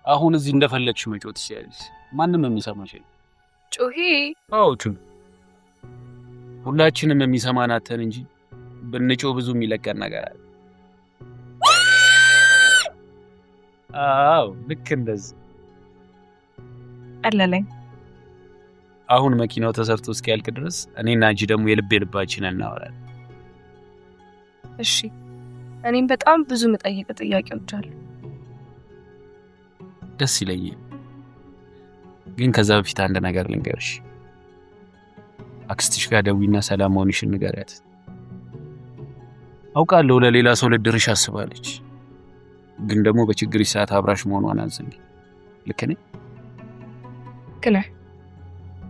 አሁን እዚህ እንደፈለግሽ መጮት ይችላልሽ። ማንንም የሚሰማሽ የለም። ጮሂ አዎ ጩህ። ሁላችንም የሚሰማን አተን እንጂ ብንጮህ ብዙ የሚለቀን ነገር አለ። አዎ ልክ እንደዚህ ቀለለኝ። አሁን መኪናው ተሰርቶ እስኪያልቅ ድረስ እኔና አንቺ ደግሞ የልብ ልባችንን እናወራለን። እሺ እኔም በጣም ብዙ መጠየቅ ጥያቄዎች አሉ። ደስ ይለኛል። ግን ከዛ በፊት አንድ ነገር ልንገርሽ። አክስትሽ ጋር ደዊና ሰላም መሆንሽን ንገሪያት። አውቃለሁ ለሌላ ሰው ልድርሽ አስባለች። ግን ደግሞ በችግርሽ ሰዓት አብራሽ መሆኗን አዝኝ። ልክ ነኝ? ግን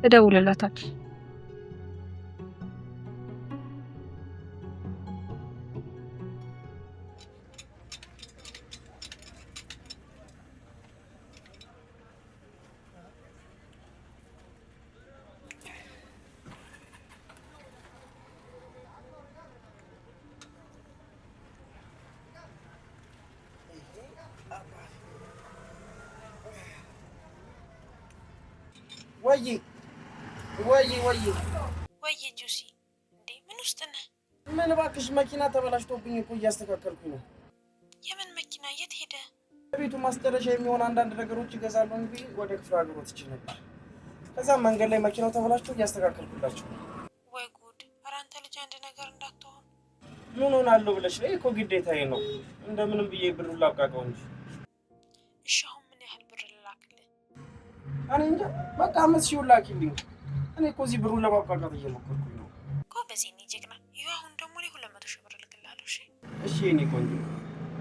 እደውልላታለሁ። ወይ ጁሲ እንዴ ምን ውስጥ ነህ? ምን እባክሽ መኪና ተበላሽቶብኝ እኮ እያስተካከልኩኝ ነው። የምን መኪና? የት ሄደ? ቤቱ ማስጨረሻ የሚሆን አንዳንድ ነገሮች ይገዛሉ እንጂ ወደ ክፍለ ሀገር ወጥቼ ነበር። ከዛ መንገድ ላይ መኪናው ተበላሽቶ እያስተካከልኩላችሁ። ወይ ጉድ! ኧረ አንተ ልጅ አንድ ነገር እንዳትሆን። ምን ሆናለሁ ብለሽ ነው? እኮ ግዴታዬ ነው። እንደምንም ብዬ ብሩን ላብቃቀው እንጂ። እሺ አሁን ምን ያህል ብር ልላክልህ? እኔ እንጃ በቃ 5,000 ላኪልኝ። እኔ እኮ እዚህ ብሩን ለማብቃቃት እየሞከርኩኝ ነው። ጎበዝ የኔ ጀግና። ይኸው አሁን ደግሞ እኔ 200,000 ብር እልክልሃለሁ። እሺ እሺ የኔ ቆንጆ።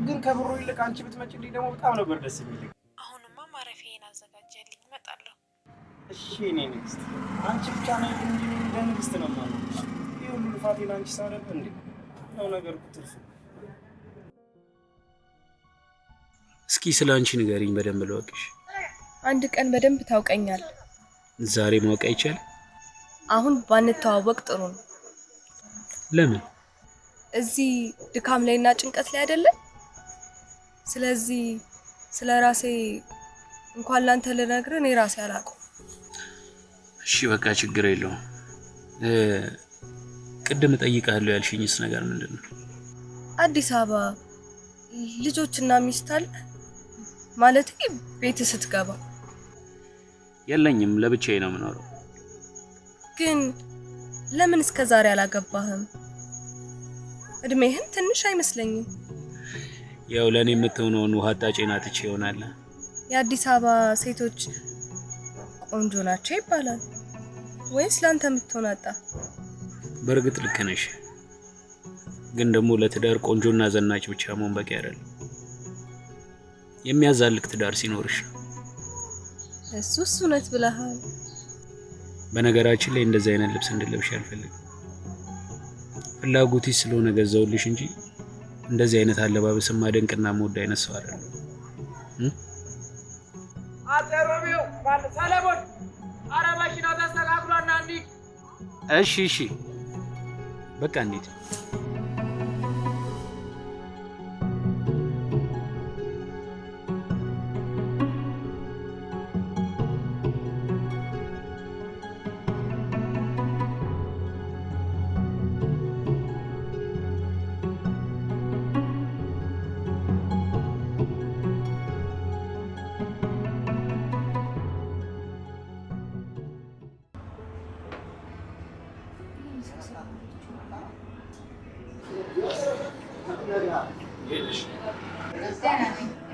ግን ከብሩ ይልቅ አንቺ ብትመጪልኝ ደግሞ በጣም ነበር ደስ የሚለኝ። አሁንማ ማረፊያዬን አዘጋጀልኝ፣ እመጣለሁ። እሺ የኔ ንግስት። አንቺ ብቻ ነው እንጂ እንደ ንግስት ነው ማለት። ይሄ ሁሉ ልፋቴን አንቺ ሳደርግ እንዴ ነው ነገር ኩትርፍ። እስኪ ስለ አንቺ ንገሪኝ በደንብ ልወቅሽ። አንድ ቀን በደንብ ታውቀኛል። ዛሬ ማወቅ አይቻልም? አሁን ባንተዋወቅ ጥሩ ነው። ለምን? እዚህ ድካም ላይና ጭንቀት ላይ አይደለም። ስለዚህ ስለ ራሴ እንኳን ላንተ ልነግርህ እኔ ራሴ አላውቅም። እሺ በቃ ችግር የለውም። ቅድም እጠይቅሃለሁ ያልሽኝስ ነገር ምንድነው? አዲስ አበባ ልጆችና ሚስት አለ ማለት ቤት ስትገባ? የለኝም፣ ለብቻዬ ነው የምኖረው። ግን ለምን እስከ ዛሬ አላገባህም? እድሜህን ትንሽ አይመስለኝም። ያው ለኔ የምትሆነውን ውሃ ጣጪና ትቼ ይሆናል። የአዲስ አበባ ሴቶች ቆንጆ ናቸው ይባላል ወይስ ላንተ የምትሆን አጣ? በእርግጥ ልክ ነሽ። ግን ደግሞ ለትዳር ቆንጆና ዘናጭ ብቻ መሆን በቂ አይደለም። የሚያዛልቅ ትዳር ሲኖርሽ እሱስ እውነት ብለሃል። በነገራችን ላይ እንደዚህ አይነት ልብስ እንድለብሽ አልፈልግም። ፍላጎትሽ ስለሆነ ገዛውልሽ እንጂ እንደዚህ አይነት አለባበስ ማደንቅና መወድ አይነት ሰው አይደለም። አጠሮቢው ሰለሞን አረ መኪናው ተስተካክሏልና እንሂድ። እሺ በቃ እንሂድ።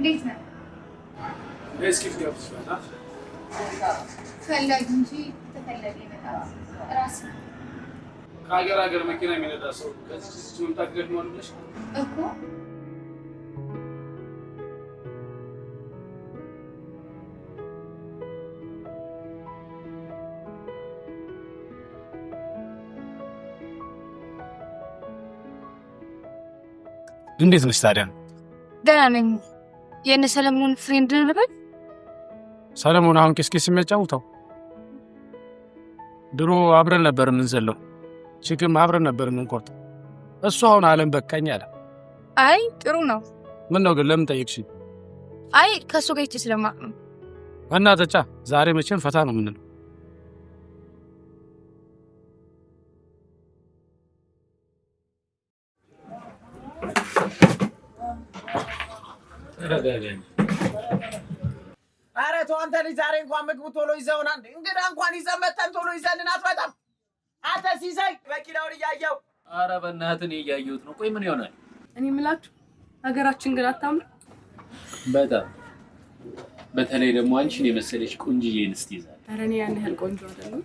እንዴት ነው? ለስኪፍ ዲያፕስ ነው ፈላጊ እንጂ ተፈላጊ ይመጣል። ራስ ነው ከሀገር መኪና የሚነዳ ሰው ከዚህ መምጣት ገድሞ አለሽ እኮ። እንዴት ነሽ ታዲያ? ደህና ነኝ። የእነ ሰለሞን ፍሬንድ ነበር። ሰለሞን አሁን ኬስ የሚያጫውተው ድሮ አብረን ነበር የምንዘለው፣ ቺክም አብረን ነበር የምንቆርጠው። እሱ አሁን ዓለም በቃኝ አለ። አይ ጥሩ ነው። ምን ነው ግን ለምን ጠየቅሽ? አይ ከሱ ጋር ይቺ ስለማቅ ነው። እናተቻ ዛሬ መቼም ፈታ ነው ምንለው። አረ ተው አንተ ልጅ ዛሬ እንኳን ምግቡ ቶሎ ይዘውና እንግዳ እንኳን ይዘመተን ቶሎ ይዘልን አትመጣም። አንተ ሲሳይ መኪናውን እያየው። አረ በእናትህ እያየሁት ነው። ቆይ ምን ይሆናል? እኔ የምላችሁ ሀገራችን ግን አታምር በጣም በተለይ ደግሞ አንቺን የመሰለች ቆንጅዬ እንስት ይዛል። ኧረ እኔ ያን ያህል ቆንጆ አይደለም።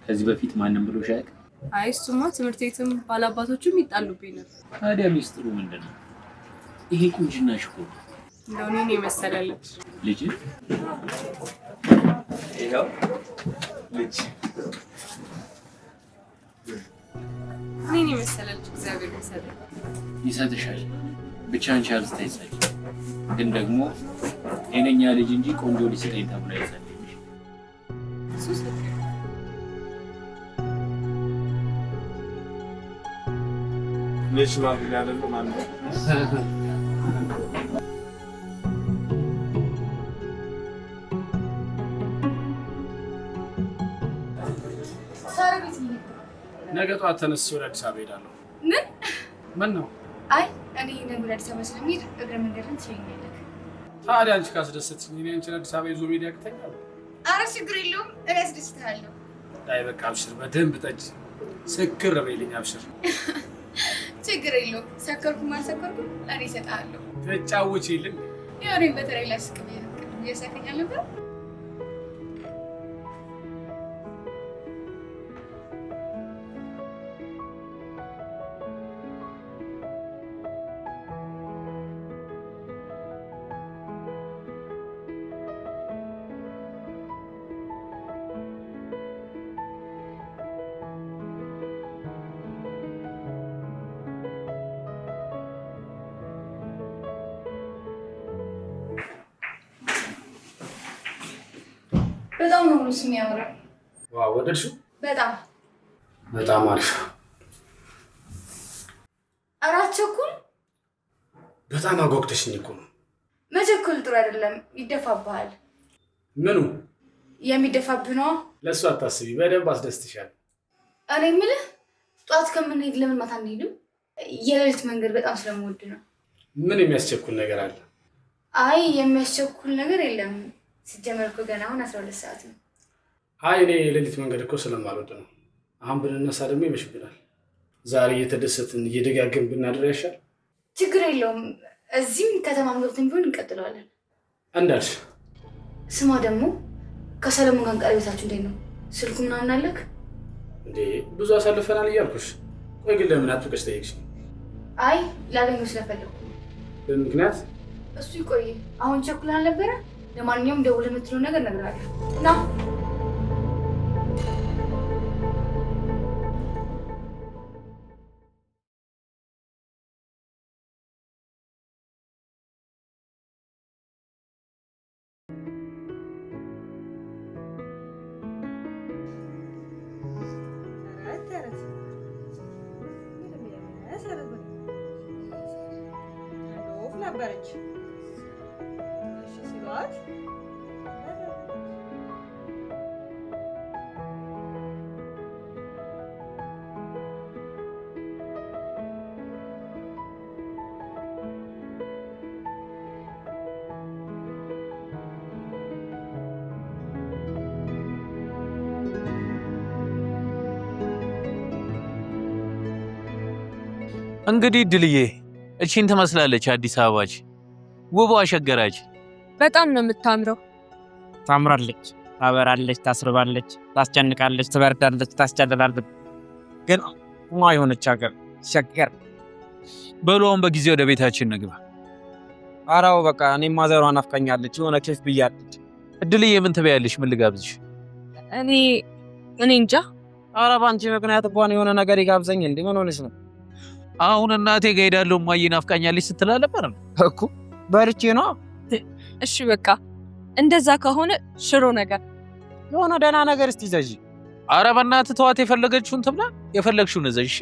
ከዚህ በፊት ማንም ብሎሽ አያውቅም? አይ እሱማ ትምህርት ቤትም ባላባቶችም ይጣሉብኝ ነበር። ታዲያ ሚስጥሩ ምንድን ነው? ይሄ ቁንጅናሽ እኮ እንደው እኔን የመሰለልሽ ልጅ ይኸው ልጅ እኔን የመሰለልሽ እግዚአብሔር ይመስገን ይሰጥሻል። ብቻ አንቺ አብዝተሽ ይሰጥ። ግን ደግሞ ጤነኛ ልጅ እንጂ ቆንጆ ልጅ ስጠኝ ተብሎ አይሰጥሽ። ሱስ ልጅ ማለት ያለው ማለት ነው። ነገ ጠዋት ተነስቼ ወደ አዲስ አበባ ሄዳለሁ። ምን ነው? አይ እኔ ነገ ወደ አዲስ አበባ ስለምሄድ እግረ መንገድን ትሸኛለህ። ታዲያ አንቺ ካስደሰትሽኝ እኔ አንቺን አዲስ አበባ ይዞ መሄድ ያቅተኛል? ኧረ ችግር የለውም እኔ አስደስትሃለሁ። አይ በቃ አብሽር፣ በደንብ ጠጪ፣ ስክር በይልኝ አብሽር። ችግር የለውም ሰከርኩም አልሰከርኩም ለእኔ እሰጥሃለሁ። ትጫወቺልኝ? ያው እኔም በተለይ ላስቅ ብዬ ነው እያሳከኛል ነበር። በጣም ነው ልብስ የሚያምረው። ዋው ወደድሽው? በጣም አሪፍ። አራት ቸኩል በጣም አጓጉተሽኝ እኮ ነው። መቸኩል ጥሩ አይደለም፣ ይደፋብሃል። ምኑ የሚደፋብህ ነው? ለእሱ አታስቢ፣ በደንብ አስደስትሻል። እኔ የምልህ ጠዋት ከምንሄድ ለምን ማታ አንሄድም? የሌሊት መንገድ በጣም ስለምወድ ነው። ምን የሚያስቸኩል ነገር አለ? አይ የሚያስቸኩል ነገር የለም። ሲጀመር እኮ ገና አሁን 12 ሰዓት ነው። አይ እኔ የሌሊት መንገድ እኮ ስለማልወድ ነው። አሁን ብንነሳ ደግሞ ይመሽብናል። ዛሬ እየተደሰትን እየደጋገም ብናድር ያሻል። ችግር የለውም። እዚህም ከተማም ገብተን ቢሆን እንቀጥለዋለን። እንዳልሽ። ስማ ደግሞ ከሰለሞን ጋር ቀረቤታችሁ እንዴት ነው? ስልኩ ምናምን አለክ እንዴ? ብዙ አሳልፈናል እያልኩሽ። ቆይ ግን ለምን አጥብቀሽ ጠየቅሽ? አይ ላገኘው ስለፈለኩ። በምክንያት እሱ ይቆይ። አሁን ቸኩል አልነበረ? ለማንኛውም ደውል የምትለው ነገር እነግርሃለሁ። ና እንግዲህ ድልዬ እቺን ትመስላለች አዲስ አበባች ውቧ ሸገራች። በጣም ነው የምታምረው። ታምራለች፣ ታበራለች፣ ታስርባለች፣ ታስጨንቃለች፣ ትበርዳለች፣ ታስጨልላለች። ግን የሆነች ሀገር ሸገር። በሏን በጊዜ ወደ ቤታችን ንግባ። አራው በቃ እኔም ማዘሯ ናፍቀኛለች፣ የሆነ ኬፍ ብያለች። ድልዬ ምን ትበያለሽ? ምን ልጋብዝሽ? እኔ እንጃ። ኧረ ባንቺ ምክንያት እንኳን የሆነ ነገር ይጋብዘኝ እንዴ? ምን ሆነሽ ነው? አሁን እናቴ ጋር ሄዳለሁ እማዬ ናፍቃኛለች ስትል ነበር እኮ። በርቼ ነው። እሺ በቃ እንደዛ ከሆነ ሽሮ ነገር የሆነ ደህና ነገር እስቲ ዘጂ። ኧረ በእናትህ ተዋት፣ የፈለገችውን ትብላ፣ የፈለግሽውን እዘዥ። እሺ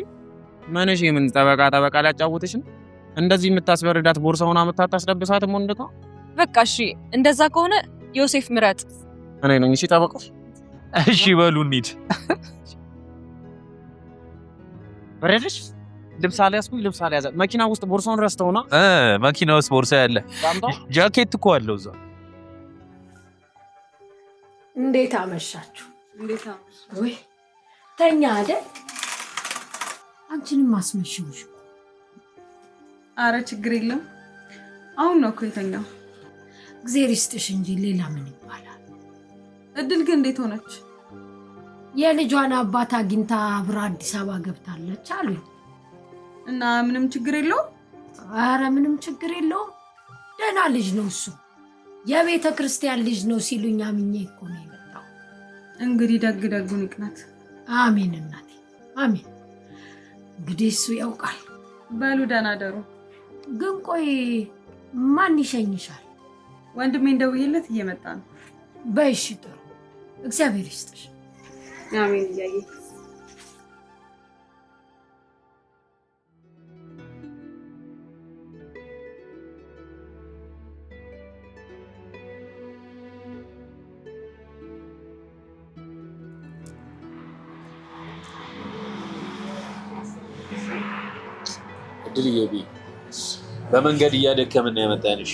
ምንሽ? ምን ጠበቃ ላጫውትሽ ነው? እንደዚህ የምታስበርዳት ቦርሳውን አመታታስለብሳት ሞንደታ በቃ እሺ እንደዛ ከሆነ ዮሴፍ ምረጥ። እኔ ነኝ እሺ ጠበቃው። እሺ በሉ እንሂድ። በረድሽ ልብስ አልያዝኩኝ ልብስ አልያዘ መኪና ውስጥ ቦርሳውን ረስተውና መኪና ውስጥ ቦርሳ ያለ ጃኬት እኮ አለው እዛ። እንዴት አመሻችሁ? እንዴት አመሽ? ወይ ተኛ አይደል? አንቺንም አስመሽውሽ። አረ ችግር የለም አሁን ነው እኮ የተኛው። እግዚአብሔር ይስጥሽ እንጂ ሌላ ምን ይባላል? እድል ግን እንዴት ሆነች? የልጇን አባት አግኝታ አብራ አዲስ አበባ ገብታለች አሉኝ። እና ምንም ችግር የለውም? አረ ምንም ችግር የለውም። ደህና ልጅ ነው እሱ። የቤተ ክርስቲያን ልጅ ነው ሲሉኝ አምኜ እኮ ነው የመጣው። እንግዲህ ደግ ደጉን ይቅናት። አሜን እናቴ አሜን። እንግዲህ እሱ ያውቃል። በሉ ደህና ደሩ። ግን ቆይ ማን ይሸኝሻል? ወንድሜን ደውዬለት እየመጣ ነው። በይሽ ጥሩ። እግዚአብሔር ይስጥሽ። አሜን እያየ እድልዬ በመንገድ እያደከምን ነው ያመጣንሽ።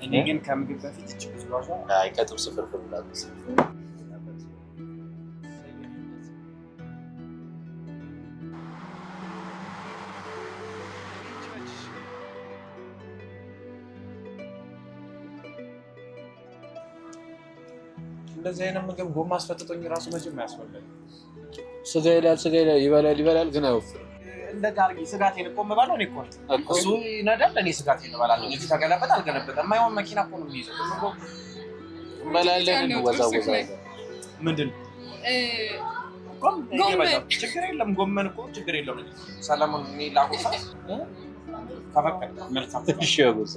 እኔ ግን ከምግብ በፊት እቺ ጉዟ ከጥብስ ፍርፍር ላብስ እንደዚህ አይነት ምግብ ጎማ አስፈጥጦኝ ራሱ መቼም አያስፈልግም። ስጋ ይበላል ግን አይወፍርም። እንደ ጋርጊ ስጋቴን እኮ የምበላው እኔ እኮ እሱ ይነዳል እኔ ስጋቴን እበላለሁ። እዚህ ተገለበጠ አልገለበጠም የማይሆን መኪና እኮ ነው የሚይዘው። እንበላለን እንወዛወዛለን። ምንድን ጎመን ችግር የለም ጎመን እኮ ችግር የለውም። ሰለሞን እኔ ላጎሳ ከፈቀደ መልካም እሺ ያጎሳ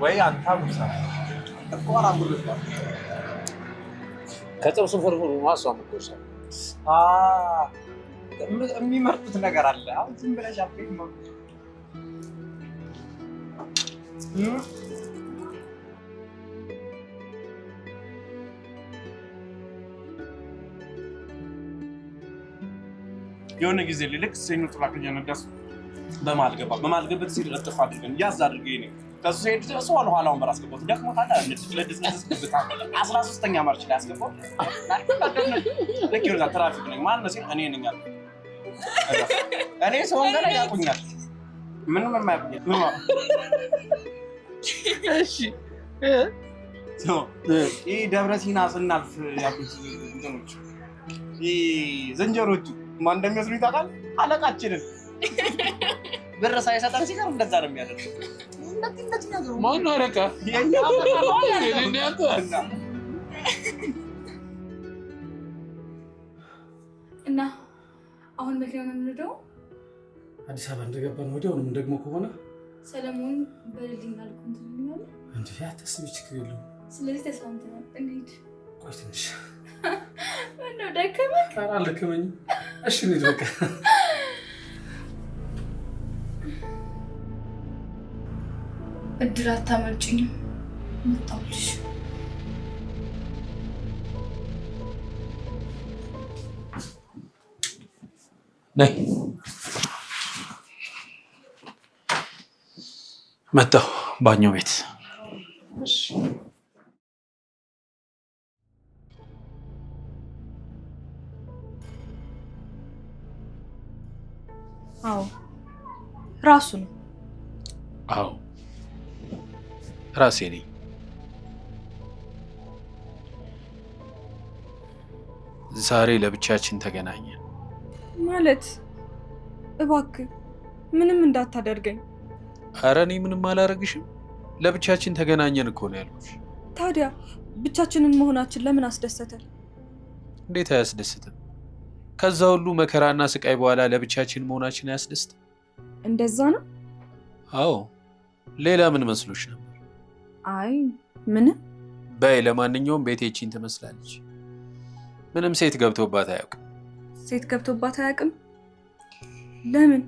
ወይ አንተ አጎሳ እኮ አራጉልባ ከጥብስ ፍርፍሩ ማሷም እኮ የሚመርጡት ነገር አለ። አሁን ዝም ብለሽ አፍሪክ ነው የሆነ ጊዜ ልክ ሰኞ ጥላቅ እየነዳስ በማልገበት ሲል እጥፍ አድርገን ያዝ አድርገኝ ነው ከሱ ሄድ እሱ ኋላውን በራስ ገባሁት ደክሞታል ለድስነስ ብታ 13ኛ ማርች ላይ አስገባው ልክ ይወዛ ትራፊክ ነኝ ማን ነው ሲል እኔ ነኝ አለ እኔ ሰው ገና ያቁኛል ምንም የማያውቁኝ እሺ ይሄ ደብረ ሲና ስናልፍ ያሉት እንትኖች ይሄ ዝንጀሮቹ ማን እንደሚመስሉ ይታወቃል አለቃችንን ብር ሳይሰጠን ሲቀር እንደዛ ነው የሚያደርገው ማን አለቃ እና አሁን መኪናውን እንነዳው አዲስ አበባ እንደገባን ወዲያውንም ደግሞ ከሆነ ሰለሞን በልልኝ አልኩኝ ትልኛል እንዴ አታስቢ ችግር የለውም። ስለዚህ ተስማምተናል እንሂድ። ቆይ ትንሽ እንደው ደከመኝ። ኧረ አልደከመኝም። እሺ እንሂድ በቃ እድል አታመልጭኝም። መጣሁልሽ። ነይ መጣሁ ባኞ ቤት። አዎ ራሱ ነው። አዎ ራሴ ነኝ። ዛሬ ለብቻችን ተገናኘን ማለት እባክህ ምንም እንዳታደርገኝ። ኧረ እኔ ምንም አላደርግሽም። ለብቻችን ተገናኘን እኮ ነው ያልኩሽ። ታዲያ ብቻችንን መሆናችን ለምን አስደሰተን? እንዴት አያስደስትም? ከዛ ሁሉ መከራና ስቃይ በኋላ ለብቻችን መሆናችን አያስደስትም? እንደዛ ነው? አዎ ሌላ ምን መስሎሽ ነበር? አይ ምንም። በይ ለማንኛውም ቤቴችን ትመስላለች። ምንም ሴት ገብቶባት አያውቅም። ሴት ገብቶባት አያውቅም? ለምን?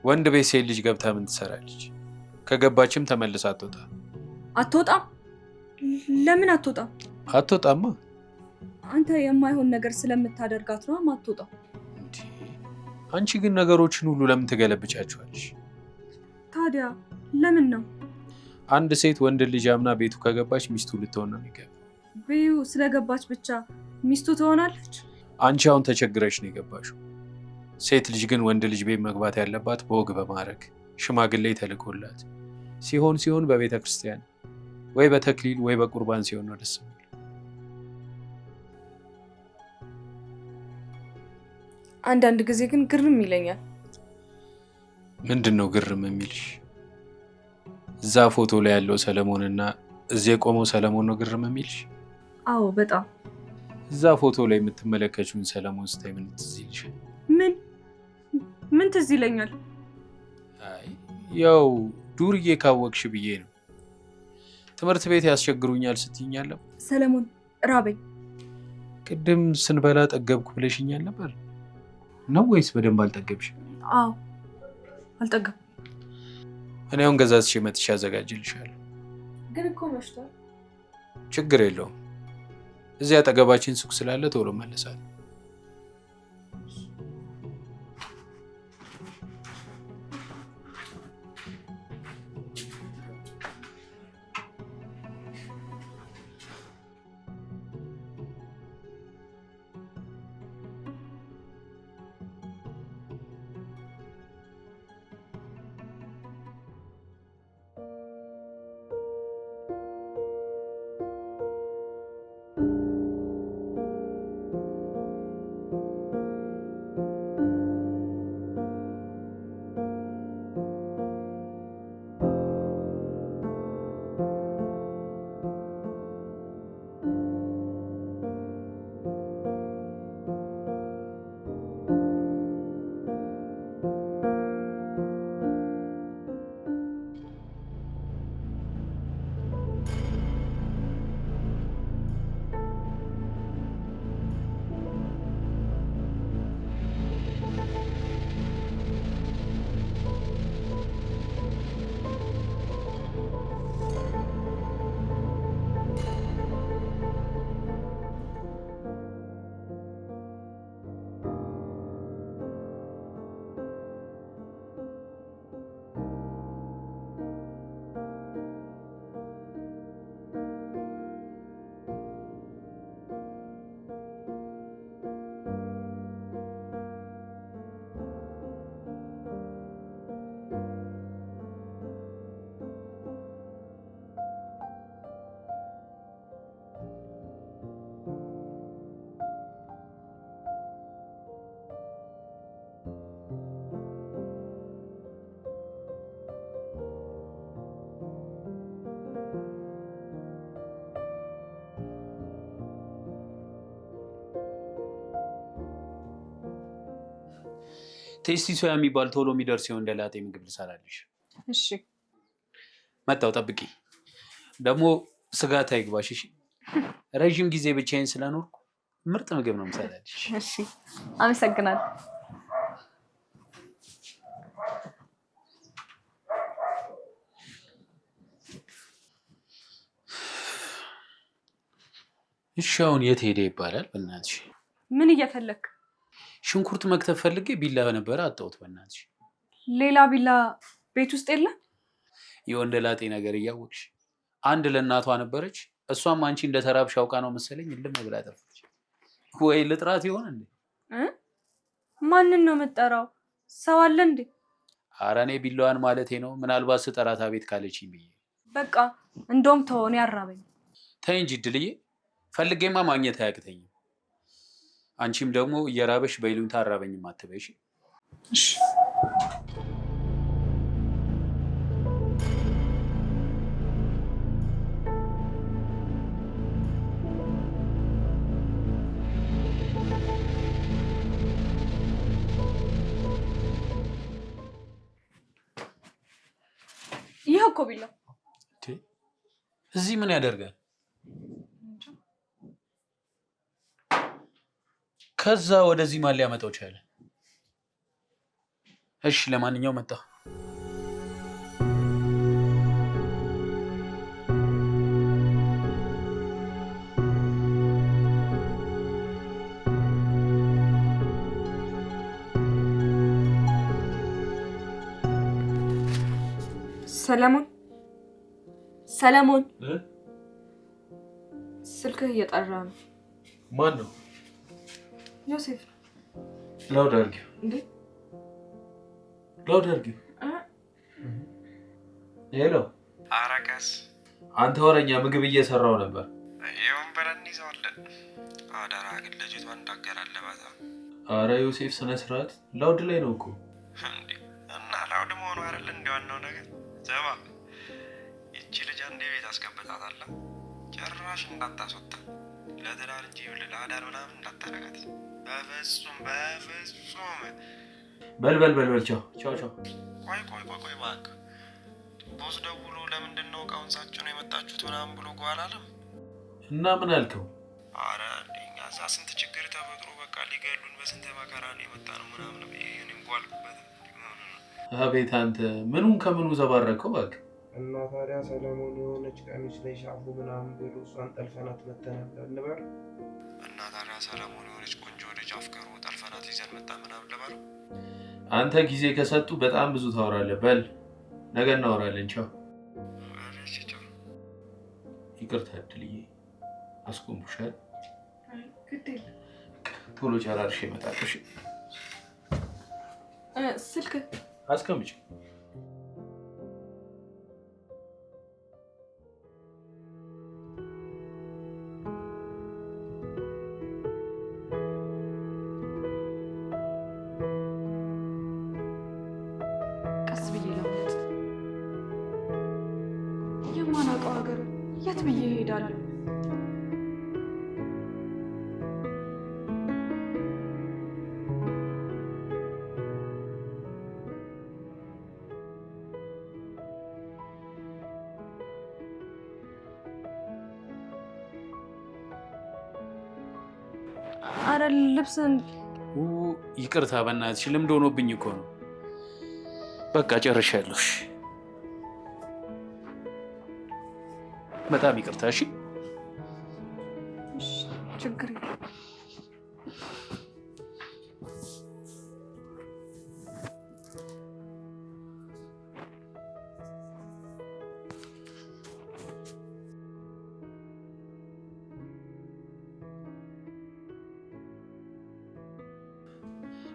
ወንድ ቤት ሴት ልጅ ገብታ ምን ትሰራለች? ከገባችም ተመልሳ አትወጣ። አትወጣም? ለምን አትወጣም? አትወጣማ። አንተ የማይሆን ነገር ስለምታደርጋት ነው አትወጣም። አንቺ ግን ነገሮችን ሁሉ ለምን ትገለብጫቸዋለሽ? ታዲያ ለምን ነው? አንድ ሴት ወንድ ልጅ አምና ቤቱ ከገባች ሚስቱ ልትሆን ነው የሚገባ። ቤቱ ስለገባች ብቻ ሚስቱ ትሆናለች? አንቺ አሁን ተቸግረሽ ነው የገባሽው። ሴት ልጅ ግን ወንድ ልጅ ቤት መግባት ያለባት በወግ በማድረግ ሽማግሌ ተልኮላት ሲሆን በቤተ ክርስቲያን ወይ በተክሊል ወይ በቁርባን ሲሆን ነው ደስ የሚል። አንዳንድ ጊዜ ግን ግርም ይለኛል። ምንድን ነው ግርም የሚልሽ? እዛ ፎቶ ላይ ያለው ሰለሞንና እዚህ የቆመው ሰለሞን ነው ግርም የሚልሽ? አዎ በጣም። እዛ ፎቶ ላይ የምትመለከችውን ሰለሞን ስታይ ምን ትዝ ይልሻል? ምን ትዝ ይለኛል? አይ ያው ዱርዬ ካወቅሽ ብዬ ነው። ትምህርት ቤት ያስቸግሩኛል ስትይኛለሁ። ሰለሞን ራበኝ። ቅድም ስንበላ ጠገብኩ ብለሽኛል ነበር ነው ወይስ በደንብ አልጠገብሽ? አዎ አልጠገብኩም። እኔ አሁን ገዛዝሽ መጥቼ አዘጋጅልሻለሁ። ግን እኮ መሽቷል። ችግር የለውም። እዚህ አጠገባችን ሱቅ ስላለ ቶሎ መለሳለሁ። ቴስቲ ሶያ የሚባል ቶሎ የሚደርስ ሲሆን እንደላጤ ምግብ ልሰራልሽ። እሺ መጣው፣ ጠብቂ። ደግሞ ስጋት አይግባሽ እሺ። ረጅም ጊዜ ብቻዬን ስለኖርኩ ምርጥ ምግብ ነው የምሰራልሽ። እሺ አመሰግናለሁ። እሺ አሁን የት ሄደ ይባላል? በእናትሽ ምን እየፈለክ? ሽንኩርት መክተፍ ፈልጌ ቢላ ነበረ አጣሁት። በእናትሽ ሌላ ቢላ ቤት ውስጥ የለም? የወንደላጤ ነገር እያወቅሽ አንድ ለእናቷ ነበረች። እሷም አንቺ እንደተራብሽ አውቃ ነው መሰለኝ ልም ብላ ጠፋች። ወይ ልጥራት ይሆን እንዴ? ማንን ነው የምጠራው? ሰው አለ እንዴ? ኧረ እኔ ቢላዋን ማለቴ ነው። ምናልባት ስጠራት አቤት ካለችኝ ብዬ። በቃ እንደውም ተሆነ ያራበኝ። ተይ እንጂ እድልዬ፣ ፈልጌማ ማግኘት አያቅተኝም። አንቺም ደግሞ እየራበሽ በይሉኝታ አራበኝም አትበይሽ። እሺ ይሄ እኮ ቢላ እዚህ ምን ያደርጋል? ከዛ ወደዚህ ማን ሊያመጣው ቻለ? እሺ ለማንኛውም መጣ ሰለሞን ስልክህ እየጠራ ነው። ማን ነው? ዮሴፍ ላውድ አድርጊው። እንዴ ላውድ አድርጊው። ሄሎ አራቀስ አንተ ወረኛ ምግብ እየሰራው ነበር። የወንበረን ይዘዋለን። አዳራ ግን ልጅቷን እንዳገላለባት። አረ ዮሴፍ ስነ ስርዓት ላውድ ላይ ነው እኮ። እንዴ እና ላውድ መሆኑ አይደል እንደዋናው ነገር። ዘባ ይቺ ልጅ አንዴ ቤት አስገብታታለሁ። ጭራሽ እንዳታስወጣ ለትዳር እንጂ ለአዳር ምናምን እንዳታረጋት በፍጹም በፍጹም። በል ቻው ቻው ቻው። ቆይ እባክህ ቦስ ደውሎ ለምንድን ነው እቃውን ሳችሁ ነው የመጣችሁት ምናምን ብሎ ጓል አለም እና ምን አልከው? አረ እኛ እዛ ስንት ችግር ተፈጥሮ በቃ ሊገሉን በስንት መከራ ነው የመጣ ነው ምናምን እኔም ጓልኩበት። አቤት አንተ ምኑን ከምኑ ዘባረከው እባክህ። እና ታዲያ ሰለሞን የሆነች ቀሚስ ላይ ሻፉ ምናምን ብሎ እሷን ጠልፈናት መተናል ልበል። እና ታዲያ ሰለሞን የሆነች ቆንጆ ልጅ አፍቅሮ ጠልፈናት ይዘን መጣ ምናምን ልበል። አንተ ጊዜ ከሰጡ በጣም ብዙ ታወራለህ። በል ነገ እናወራለን። ቻው። ይቅርታ እድልዬ አስቆምኩሻል። ቶሎ ጨራርሼ እመጣለሁ። ስልክ አስቀምጪ። ቀስ ብዬ ለማለት የማላውቀው ሀገር የት ብዬ እሄዳለሁ? አረ ልብስን ይቅርታ በእናትሽ ልምድ ሆኖብኝ እኮ ነው። በቃ ጨርሻለሁ። በጣም ይቅርታ። እሺ ችግር የለም።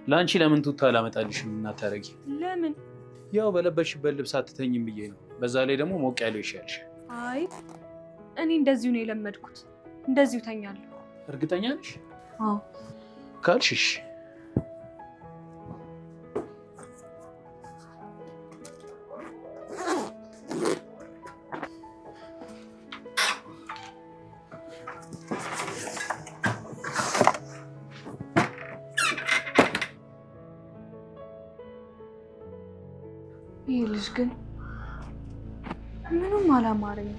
ለአንቺ ለምን ቱታ አላመጣልሽም? እናታረጊ ለምን? ያው በለበሽበት ልብስ አትተኝም ብዬ ነው። በዛ ላይ ደግሞ ሞቅ ያለው ይሻልሽ። አይ እኔ እንደዚሁ ነው የለመድኩት። እንደዚሁ ተኛለሁ። እርግጠኛ ነሽ? አዎ ካልሽሽ ይህ ልጅ ግን ምንም አላማረኝም።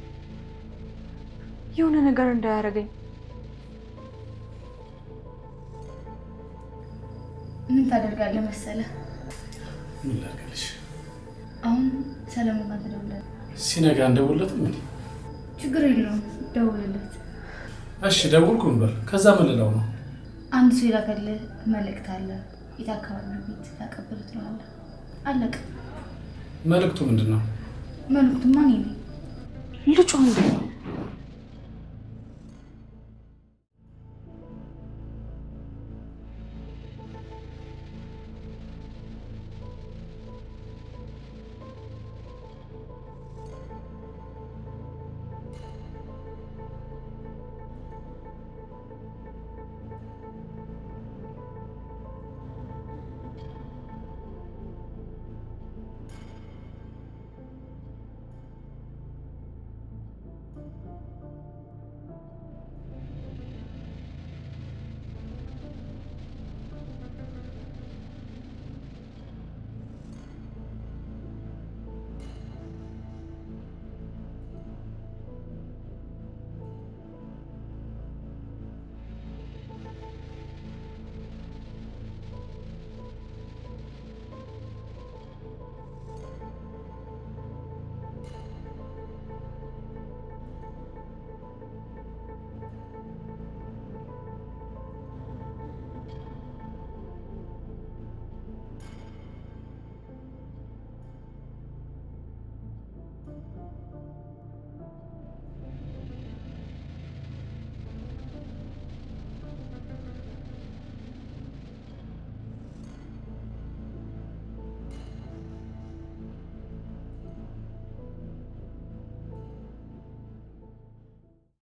የሆነ ነገር እንዳያደርገኝ። ምን ታደርጋለህ መሰለህ? ምን ላድርግልሽ? አሁን ሰለሞን ጋር ተደውላለህ። ሲነጋ እንደውለትም እንዴ? ችግር የለውም ደውልለት። እሺ ደውልኩ እንበል። ከዛ ምን ልለው ነው? አንድ ሰው የላከልህ መልእክት አለ። የት አካባቢ ቤት ታቀብሉት ትለዋለህ። አለቀ። መልእክቱ ምንድን ነው? መልእክቱማ እኔ ነኝ። ልጁ እንዴ ነው?